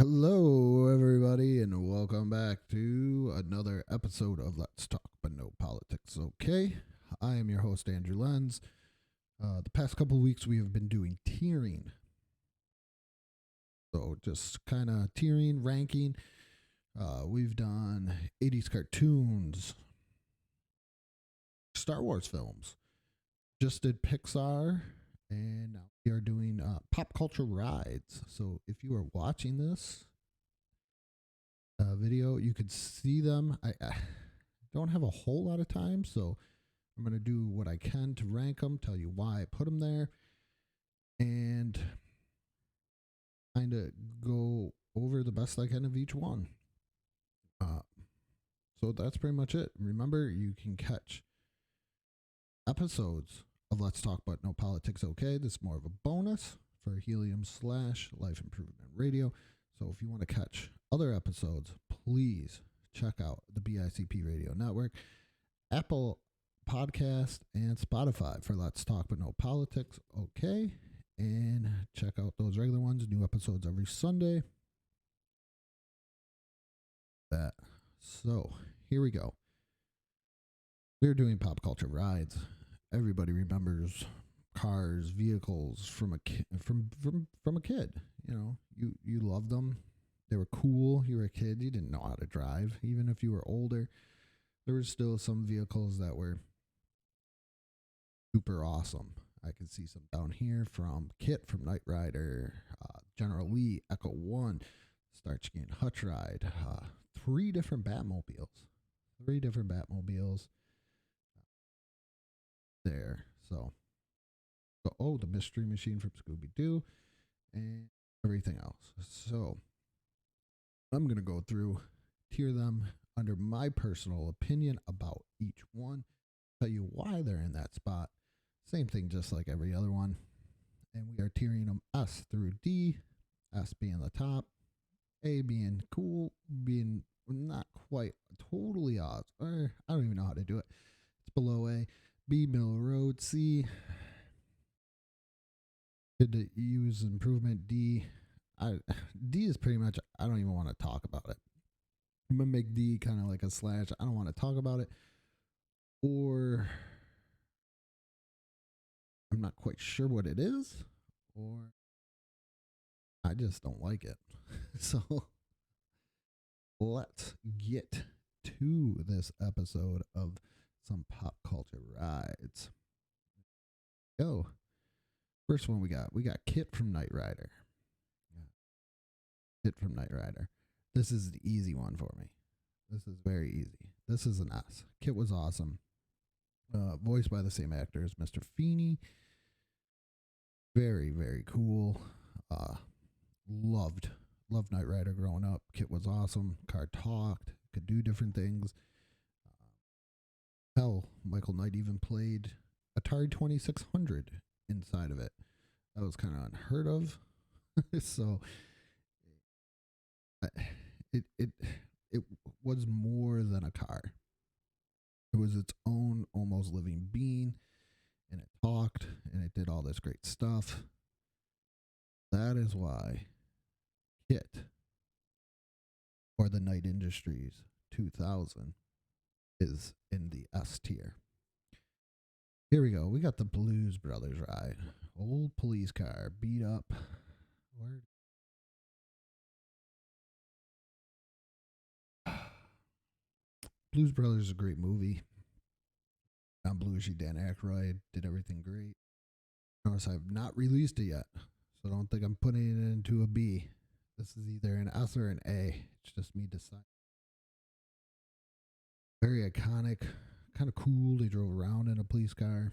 Hello, everybody, and welcome back to another episode of Let's Talk But No Politics. Okay, I am your host, Andrew Lenz. The past couple of weeks, we have been doing tiering. So, just kind of tiering, ranking. We've done 80s cartoons, Star Wars films, just did Pixar, and now we are doing pop culture rides. So, if you are watching this, video. You could see them. I don't have a whole lot of time, so I'm going to do what I can to rank them, tell you why I put them there, and kind of go over the best I can of each one. Uh, so that's pretty much it. Remember, you can catch episodes of Let's Talk But No Politics Okay. This is more of a bonus for Helium / Life Improvement Radio. So if you want to catch other episodes, please check out the BICP Radio Network, Apple Podcast, and Spotify for Let's Talk But No Politics. Okay. And check out those regular ones. New episodes every Sunday. That. So here we go. We're doing pop culture rides. Everybody remembers cars, vehicles from a from a kid. You know, you loved them. They were cool. You were a kid. You didn't know how to drive. Even if you were older, there were still some vehicles that were super awesome. I can see some down here from Kit from Knight Rider, General Lee, Echo One, Starsky and Hutch Ride, three different Batmobiles there. So, the Mystery Machine from Scooby Doo, and everything else. So I'm gonna go through, tier them under my personal opinion about each one, tell you why they're in that spot. Same thing, just like every other one. And we are tiering them S through D, S being the top, A being cool, being not quite totally odds. Or I don't even know how to do it. It's below A. B, middle road. C, good to use improvement. D, D is pretty much, I don't even want to talk about it. I'm going to make D kind of like a slash. I don't want to talk about it. Or I'm not quite sure what it is. Or I just don't like it. So let's get to this episode of some pop culture rides. Go. First one we got Kit from Knight Rider. Kit from Knight Rider. This is the easy one for me. This is very easy. This is an S. Kit was awesome. Voiced by the same actor as Mr. Feeney. Very, very cool. Loved Knight Rider growing up. Kit was awesome. Car talked, could do different things. Hell, Michael Knight even played Atari 2600 inside of it. That was kind of unheard of. So it it was more than a car. It was its own almost living being, and it talked and it did all this great stuff. That is why Kit, or the Knight Industries 2000, is in the S tier. Here we go. We got the Blues Brothers ride. Old police car, beat up. Where? Blues Brothers is a great movie. John Belushi, Dan Aykroyd did everything great. Notice I've not released it yet, so don't think I'm putting it into a B. This is either an S or an A. It's just me deciding. Very iconic, kind of cool. They drove around in a police car.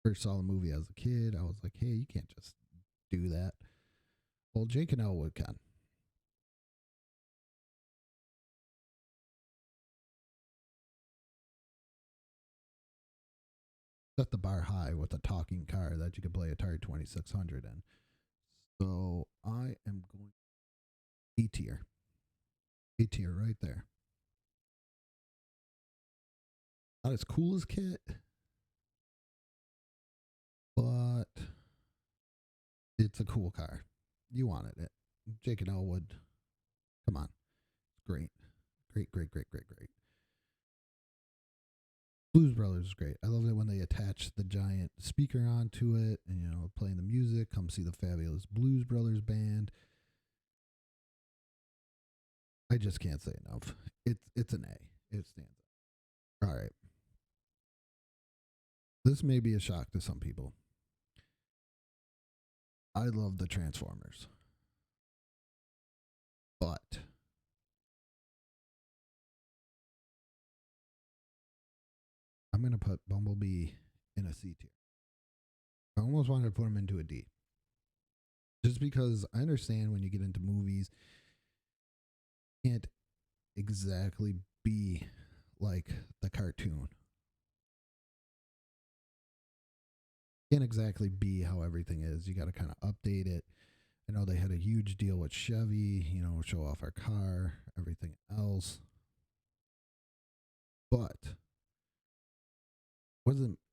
First saw the movie as a kid. I was like, hey, you can't just do that. Well, Jake and Elwood can. Set the bar high with a talking car that you could play Atari 2600 in. So I am going A tier. A tier right there. Not as cool as Kit, but it's a cool car. You wanted it. Jake and Elwood. Come on. Great. Great, great, great, great, great. Blues Brothers is great. I love it when they attach the giant speaker onto it and, playing the music. Come see the fabulous Blues Brothers band. I just can't say enough. It's an A. It stands out. All right. This may be a shock to some people. I love the Transformers. But I'm going to put Bumblebee in a C tier. I almost wanted to put him into a D. Just because I understand when you get into movies, you can't exactly be like the cartoon. Can't exactly be how everything is. You got to kind of update it. I know they had a huge deal with Chevy, show off our car, everything else. But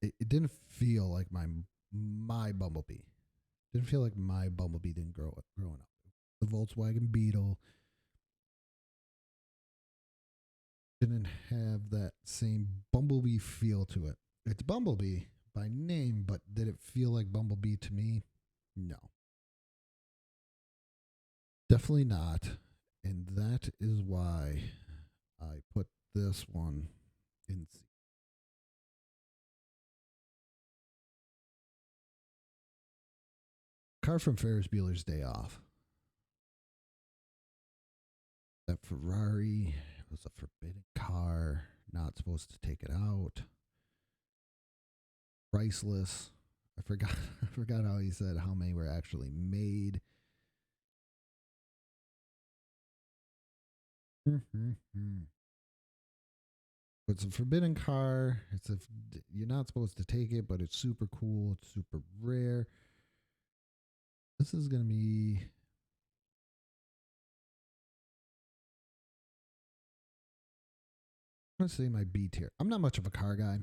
it didn't feel like my Bumblebee. Didn't feel like my Bumblebee didn't growing up. The Volkswagen Beetle didn't have that same Bumblebee feel to it. It's Bumblebee by name, but did it feel like Bumblebee to me? No. Definitely not. And that is why I put this one in C. Car from Ferris Bueller's Day Off. That Ferrari was a forbidden car, not supposed to take it out. Priceless. I forgot I forgot how he said how many were actually made. It's a forbidden car. You're not supposed to take it, but it's super cool. It's super rare. This is going to be I'm going to say my B tier. I'm not much of a car guy.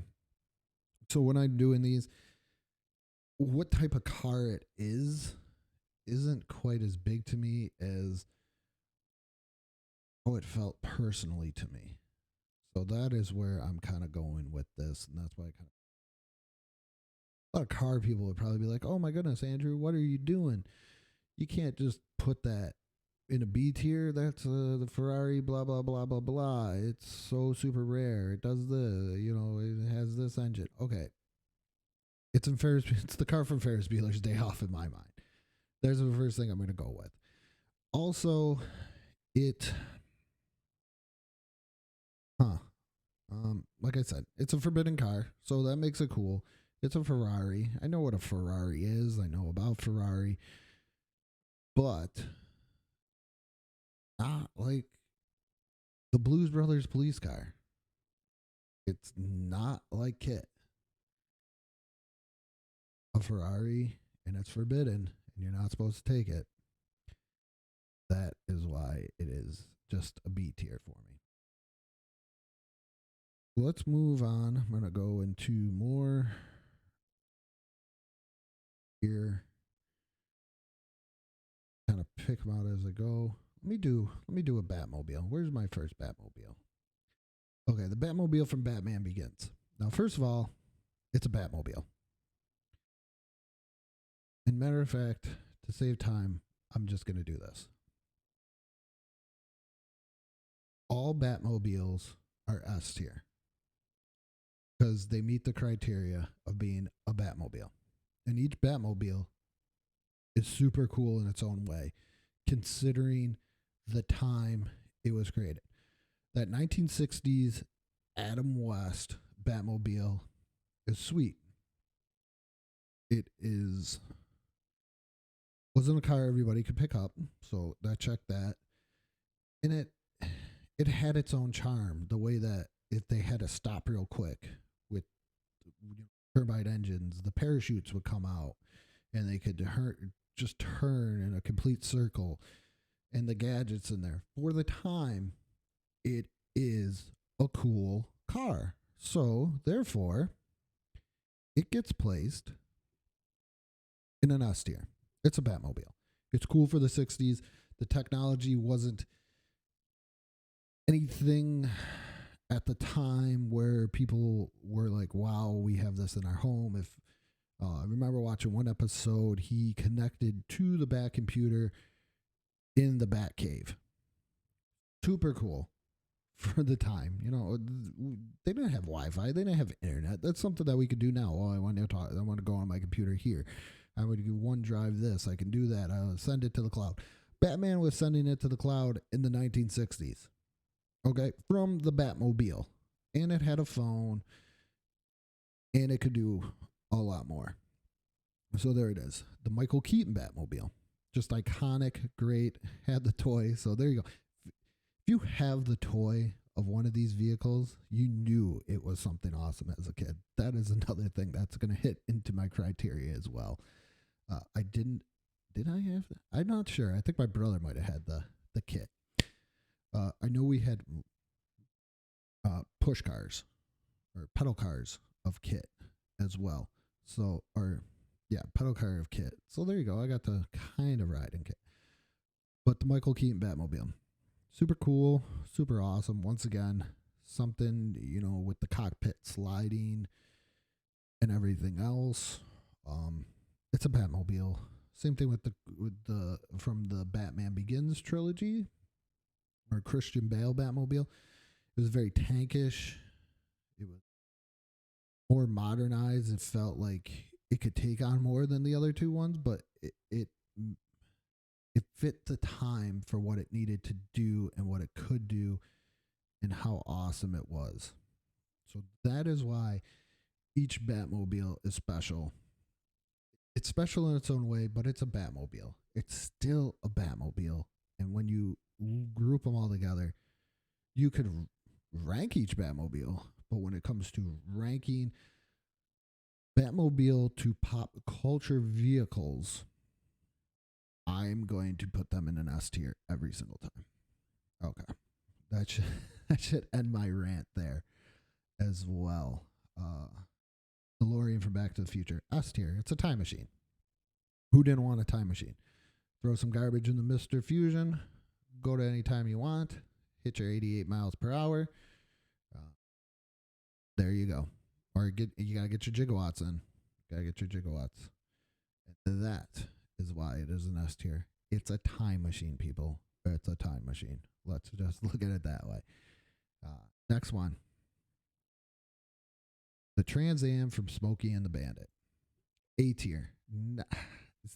So when I'm doing these, what type of car it isn't quite as big to me as how it felt personally to me. So that is where I'm kind of going with this. And that's why a lot of car people would probably be like, oh my goodness, Andrew, what are you doing? You can't just put that in a B tier. That's the Ferrari, blah, blah, blah, blah, blah. It's so super rare. It does it has this engine. Okay. It's the car from Ferris Bueller's Day Off in my mind. There's the first thing I'm going to go with. Also, like I said, it's a forbidden car, so that makes it cool. It's a Ferrari. I know what a Ferrari is. I know about Ferrari. But not like the Blues Brothers police car. It's not like Kit. A Ferrari, and it's forbidden, and you're not supposed to take it. That is why it is just a B tier for me. Let's move on. I'm going to go into more here. Kind of pick them out as I go. Let me do a Batmobile. Where's my first Batmobile? Okay, the Batmobile from Batman Begins. Now, first of all, it's a Batmobile. And matter of fact, to save time, I'm just going to do this. All Batmobiles are S tier because they meet the criteria of being a Batmobile. And each Batmobile is super cool in its own way, considering the time it was created. That 1960s Adam West Batmobile is sweet. It wasn't a car everybody could pick up, so that checked that. And it had its own charm, the way that if they had to stop real quick with turbine engines, the parachutes would come out and they could just turn in a complete circle, and the gadgets in there. For the time, it is a cool car. So, therefore, it gets placed in an S tier. It's a Batmobile. It's cool for the 60s. The technology wasn't anything at the time where people were like, wow, we have this in our home. If I remember watching one episode, he connected to the Bat computer in the Bat cave. Super cool for the time. You know, they didn't have Wi-Fi. They didn't have internet. That's something that we could do now. Oh, I want to talk. I want to go on my computer here. I would do OneDrive this. I can do that. I'll send it to the cloud. Batman was sending it to the cloud in the 1960s. Okay, from the Batmobile. And it had a phone. And it could do a lot more. So there it is. The Michael Keaton Batmobile. Just iconic, great. Had the toy. So there you go. If you have the toy of one of these vehicles, you knew it was something awesome as a kid. That is another thing that's going to hit into my criteria as well. I didn't. Did I have that? I'm not sure. I think my brother might have had the kit. I know we had push cars or pedal cars of kit as well. So, or yeah, pedal car of kit. So there you go. I got the kind of riding kit. But the Michael Keaton Batmobile, super cool, super awesome. Once again, something, you know, with the cockpit sliding and everything else. It's a Batmobile. Same thing with the from the Batman Begins trilogy or Christian Bale Batmobile. It was very tankish. It was more modernized. It felt like it could take on more than the other two ones, but it fit the time for what it needed to do and what it could do and how awesome it was. So that is why each Batmobile is special. It's special in its own way, but it's a Batmobile. It's still a Batmobile. And when you group them all together, you could rank each Batmobile. But when it comes to ranking Batmobile to pop culture vehicles, I'm going to put them in an S tier every single time. Okay. That should end my rant there as well. DeLorean from Back to the Future, S tier. It's a time machine. Who didn't want a time machine? Throw some garbage in the Mr. Fusion. Go to any time you want. Hit your 88 miles per hour. There you go. Or you gotta get your gigawatts in. Gotta get your gigawatts. And that is why it is an S tier. It's a time machine, people. It's a time machine. Let's just look at it that way. Next one. The Trans Am from Smokey and the Bandit. A tier.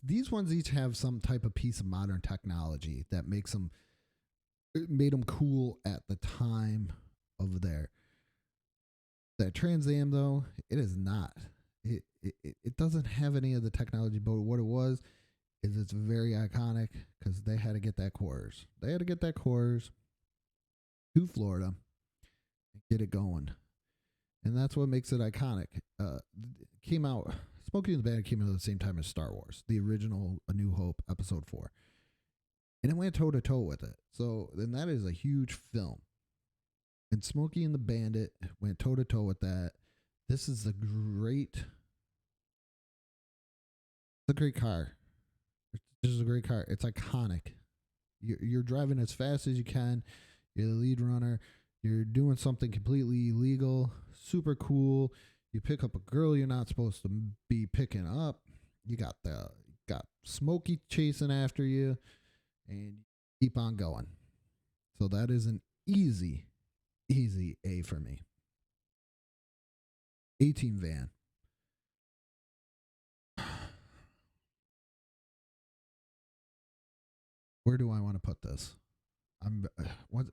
These ones each have some type of piece of modern technology that made them cool at the time of their. That Trans Am, though, it is not. It doesn't have any of the technology, but what it was is it's very iconic because they had to get that quarters. They had to get that quarters to Florida and get it going. And that's what makes it iconic. Came out, Smokey and the Bandit came out at the same time as Star Wars, the original A New Hope, Episode 4. And it went toe-to-toe with it. So, then that is a huge film. And Smokey and the Bandit went toe-to-toe with that. This is a great car. This is a great car. It's iconic. You're driving as fast as you can. You're the lead runner. You're doing something completely illegal. Super cool. You pick up a girl you're not supposed to be picking up. You got Smokey chasing after you, and keep on going. So that is an easy A for me. A-Team van. Where do I want to put this?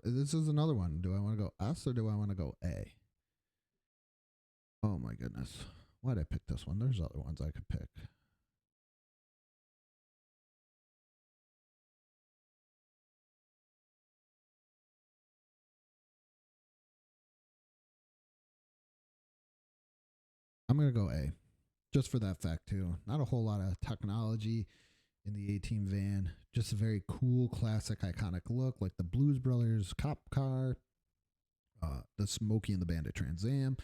This is another one. Do I want to go S or do I want to go A? Oh my goodness. Why'd I pick this one? There's other ones I could pick. I'm going to go A. Just for that fact, too. Not a whole lot of technology in the A-Team van. Just a very cool, classic, iconic look, like the Blues Brothers cop car, the Smokey and the Bandit Trans Am.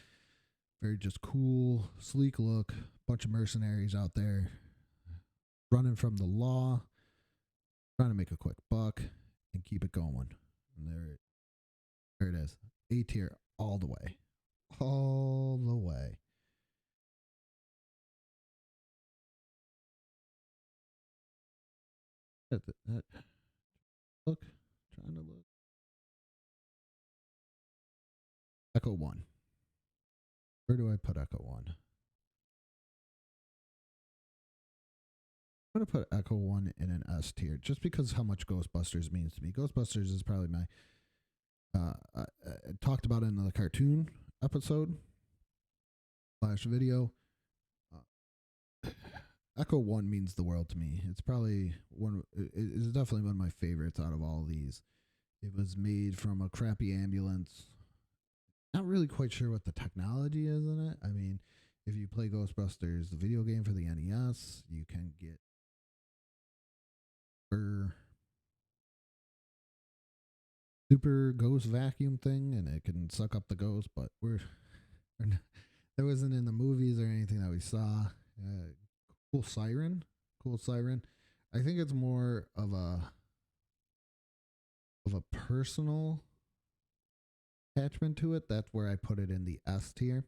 Very just cool, sleek look. Bunch of mercenaries out there running from the law. trying to make a quick buck and keep it going. And there it is. A tier all the way. All the way. Look, trying to look. Echo 1. Where do I put Echo 1? I'm going to put Echo 1 in an S tier just because how much Ghostbusters means to me. Ghostbusters is probably my I talked about it in the cartoon episode / video. Echo 1 means the world to me. It's probably it's definitely one of my favorites out of all these. It was made from a crappy ambulance. Not really quite sure what the technology is in it. I mean, if you play Ghostbusters, the video game for the NES, you can get super ghost vacuum thing, and it can suck up the ghost. But that wasn't in the movies or anything that we saw. Cool siren. I think it's more of a personal attachment to it. That's where I put it in the S tier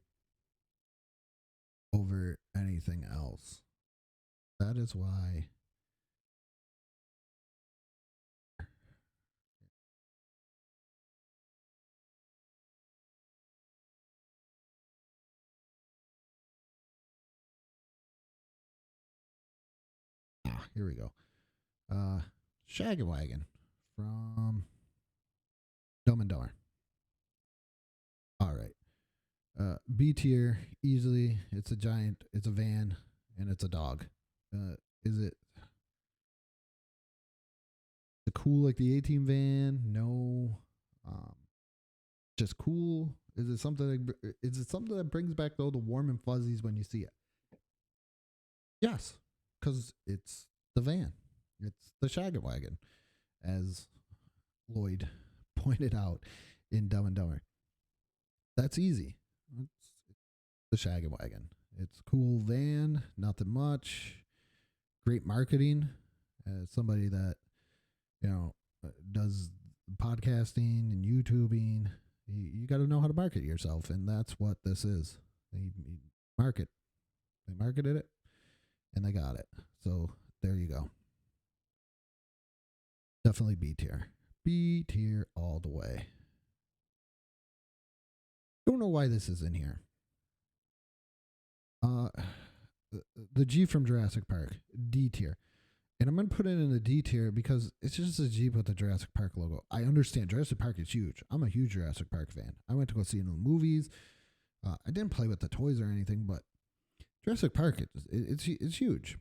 over anything else. That is why. Here we go. Shaggy Wagon from Dumb and Dumber. All right. B tier, easily. It's a giant, it's a van, and it's a dog. Is it cool like the A-Team van? No. Just cool. Is it something that brings back though the warm and fuzzies when you see it? Yes, because it's the van. It's the Shaggy Wagon, as Lloyd pointed out in Dumb and Dumber. That's easy. It's the Shaggy Wagon. It's a cool van, nothing much. Great marketing. As somebody that, does podcasting and YouTubing, you got to know how to market yourself, and that's what this is. They marketed it, and they got it. So there you go. Definitely B tier. B tier all the way. Don't know why this is in here. The Jeep from Jurassic Park, D tier. And I'm going to put it in the D tier because it's just a Jeep with the Jurassic Park logo. I understand Jurassic Park is huge. I'm a huge Jurassic Park fan. I went to go see it in the movies. I didn't play with the toys or anything, but Jurassic Park, it's huge.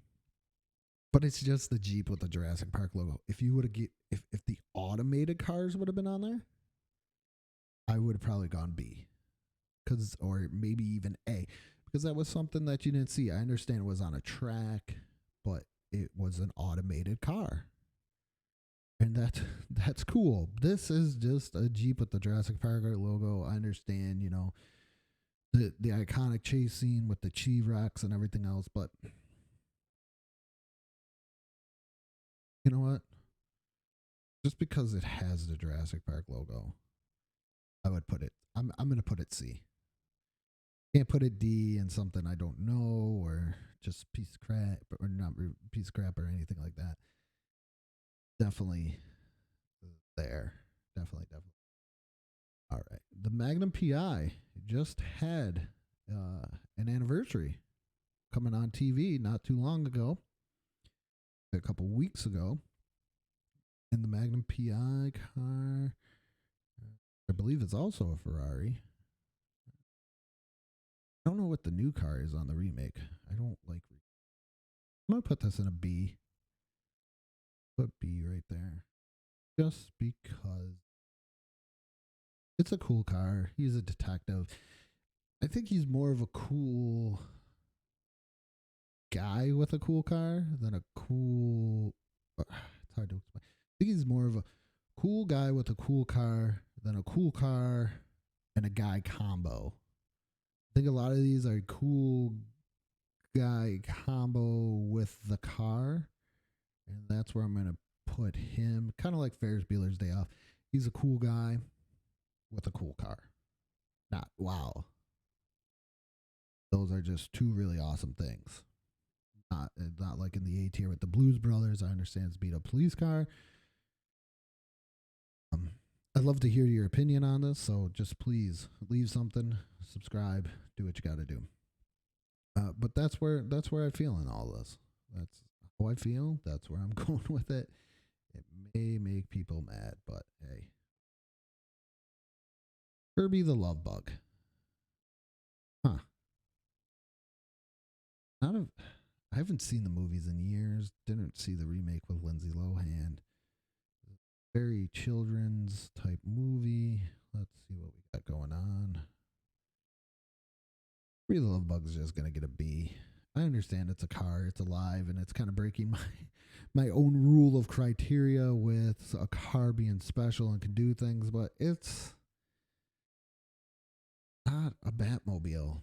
But it's just the Jeep with the Jurassic Park logo. If you would have if the automated cars would have been on there, I would have probably gone B. Or maybe even A. Because that was something that you didn't see. I understand it was on a track, but it was an automated car. And that's cool. This is just a Jeep with the Jurassic Park logo. I understand, the iconic chase scene with the T-Rex and everything else, but you know what? Just because it has the Jurassic Park logo, I would put it. I'm going to put it C. Can't put it D in something I don't know or just piece of crap or not piece of crap or anything like that. Definitely there. Definitely. All right. The Magnum PI just had an anniversary coming on TV not too long ago, a couple weeks ago. And the Magnum PI car, I believe it's also a Ferrari. I don't know what the new car is on the remake. I don't like. I'm going to put this in a B. Put B right there. Just because it's a cool car. He's a detective. I think he's more of a cool guy with a cool car than a cool. It's hard to explain. I think he's more of a cool guy with a cool car than a cool car and a guy combo. I think a lot of these are cool guy combo with the car, and that's where I'm going to put him kind of like Ferris Bueller's Day Off. He's a cool guy with a cool car. Not wow. Those are just two really awesome things. Not like in the A tier with the Blues Brothers. I understand it's beat up police car. I'd love to hear your opinion on this, so just please leave something, subscribe, do what you got to do. But that's where I feel in all this. That's how I feel. That's where I'm going with it. It may make people mad, but hey. Herbie the Love Bug. Huh. I haven't seen the movies in years. Didn't see the remake with Lindsay Lohan. Very children's type movie. Let's see what we got going on. Herbie the Love Bug is just gonna get a B. I understand it's a car, it's alive, and it's kind of breaking my own rule of criteria with a car being special and can do things, but it's not a Batmobile.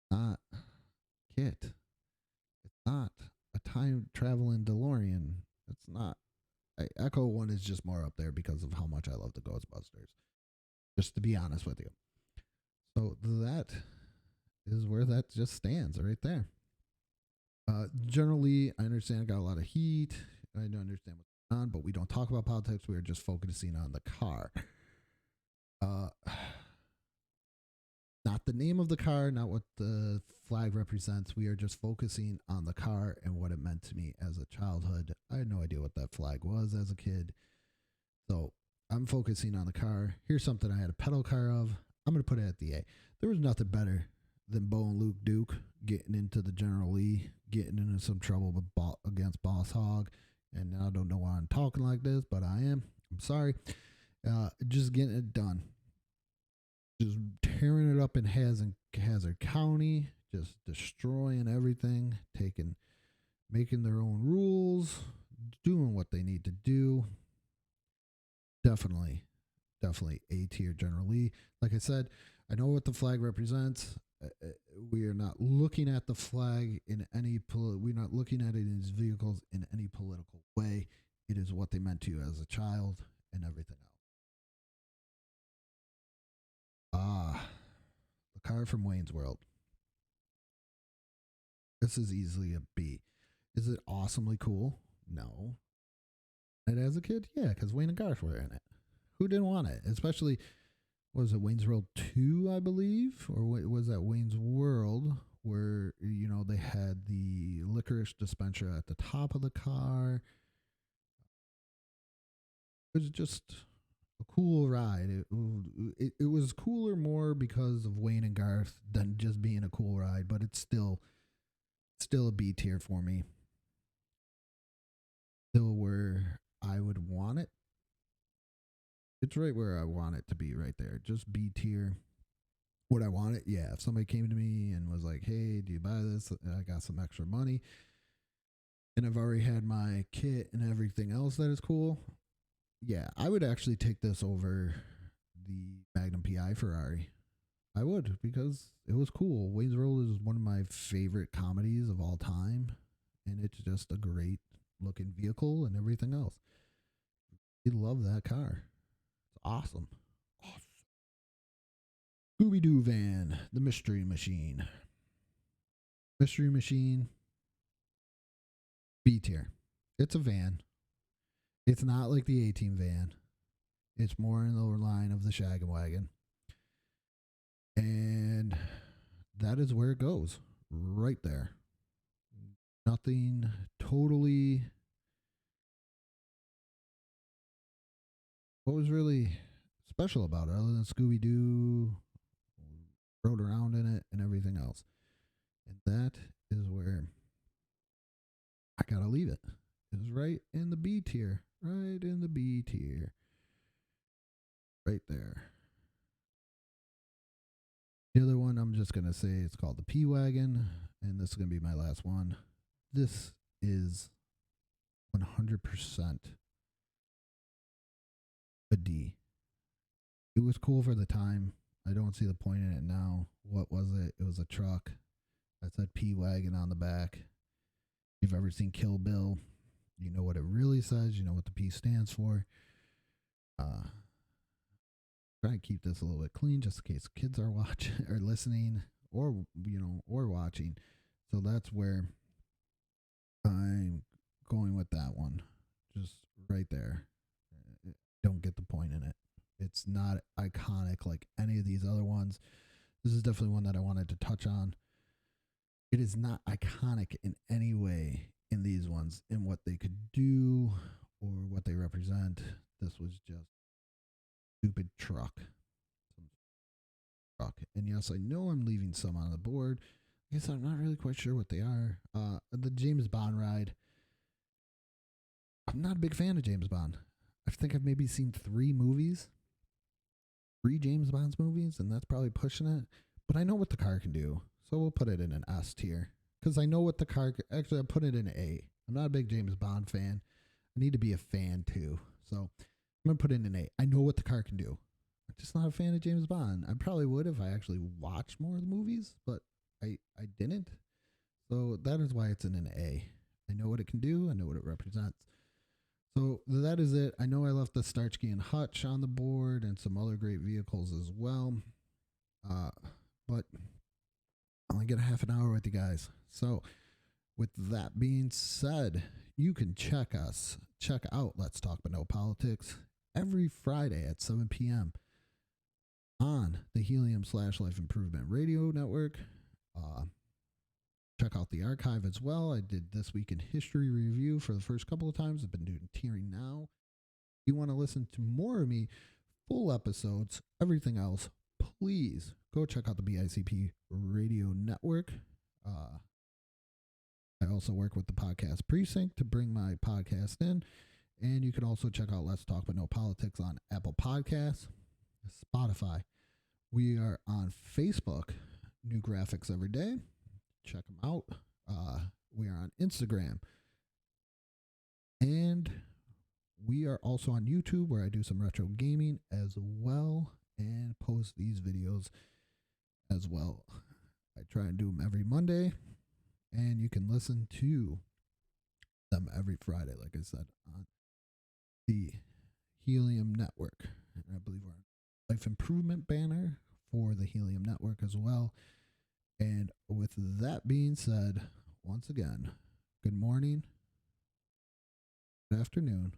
Not Kit. It's not a time traveling DeLorean. It's not. Echo One is just more up there because of how much I love the Ghostbusters. Just to be honest with you. So that is where that just stands right there. Generally, I understand I got a lot of heat. I don't understand what's going on, but we don't talk about politics. We are just focusing on the car. Not the name of the car, not what the flag represents. We are just focusing on the car and what it meant to me as a childhood. I had no idea what that flag was as a kid. So I'm focusing on the car. Here's something I had a pedal car of. I'm going to put it at the A. There was nothing better than Bo and Luke Duke getting into the General Lee, getting into some trouble with against Boss Hogg. And I don't know why I'm talking like this, but I am. I'm sorry. Just getting it done. Just tearing it up in Hazard County, just destroying everything, making their own rules, doing what they need to do. Definitely A tier General Lee. Like I said, I know what the flag represents. We are not looking at the flag in any we're not looking at it in these vehicles in any political way. It is what they meant to you as a child and everything else. The car from Wayne's World. This is easily a B. Is it awesomely cool? No. And as a kid, yeah, because Wayne and Garth were in it. Who didn't want it? Especially, was it Wayne's World 2, I believe? Or was that Wayne's World where, they had the licorice dispenser at the top of the car? It was just a cool ride. It was cooler more because of Wayne and Garth than just being a cool ride, but it's still a B tier for me. Still where I would want it. It's right where I want it to be, right there. Just B tier. Would I want it? Yeah. If somebody came to me and was like, "Hey, do you buy this? I got some extra money," and I've already had my kit and everything else that is cool. Yeah, I would actually take this over the Magnum PI Ferrari. I would, because it was cool. Wayne's World is one of my favorite comedies of all time, and it's just a great looking vehicle and everything else. I love that car. It's awesome. Scooby-Doo van, the Mystery Machine. Mystery Machine, B tier. It's a van. It's not like the A-Team van. It's more in the line of the Shaggin' Wagon. And that is where it goes. Right there. Nothing totally. What was really special about it other than Scooby-Doo rode around in it and everything else? And that is where I gotta leave it. It's right in the B tier. Right in the B tier. Right there. The other one I'm just gonna say it's called the P-Wagon, and this is gonna be my last one. This is 100% a D. It was cool for the time. I don't see the point in it now. What was it? It was a truck that said P-Wagon on the back. If you've ever seen Kill Bill, You know what it really says. You know what the P stands for. Uh, Try to keep this a little bit clean, just in case kids are watching or listening, or or watching. So that's where I'm going with that one. Just right there. Don't get the point in it. It's not iconic like any of these other ones. This is definitely one that I wanted to touch on. It is not iconic in any way in these ones in what they could do or what they represent. This was just stupid truck. And yes, I know I'm leaving some on the board. I guess I'm not really quite sure what they are. The James Bond ride. I'm not a big fan of James Bond. I think I've maybe seen 3 James Bond's movies, and that's probably pushing it. But I know what the car can do, so we'll put it in an S tier because I know what the car. Actually, I'll put it in an A. I'm not a big James Bond fan. I need to be a fan too, so I'm gonna put it in an A. I know what the car can do. I'm just not a fan of James Bond. I probably would if I actually watched more of the movies, but I didn't. So that is why it's in an A. I know what it can do. I know what it represents. So that is it. I know I left the Starsky and Hutch on the board and some other great vehicles as well. But I only get a half an hour with you guys. So with that being said, you can check out Let's Talk But No Politics every Friday at 7 p.m. on the Helium/Life Improvement Radio Network. Check out the archive as well. I did This Week in History review for the first couple of times. I've been doing Tearing now. If you want to listen to more of me, full episodes, everything else, please go check out the BICP Radio Network. I also work with the Podcast Precinct to bring my podcast in. And you can also check out Let's Talk But No Politics on Apple Podcasts, Spotify. We are on Facebook, new graphics every day. Check them out. We are on Instagram. And we are also on YouTube where I do some retro gaming as well and post these videos as well. I try and do them every Monday, and you can listen to them every Friday, like I said, on the Helium Network. And I believe we're on Life Improvement banner for the Helium Network as well. And with that being said, once again, good morning, good afternoon,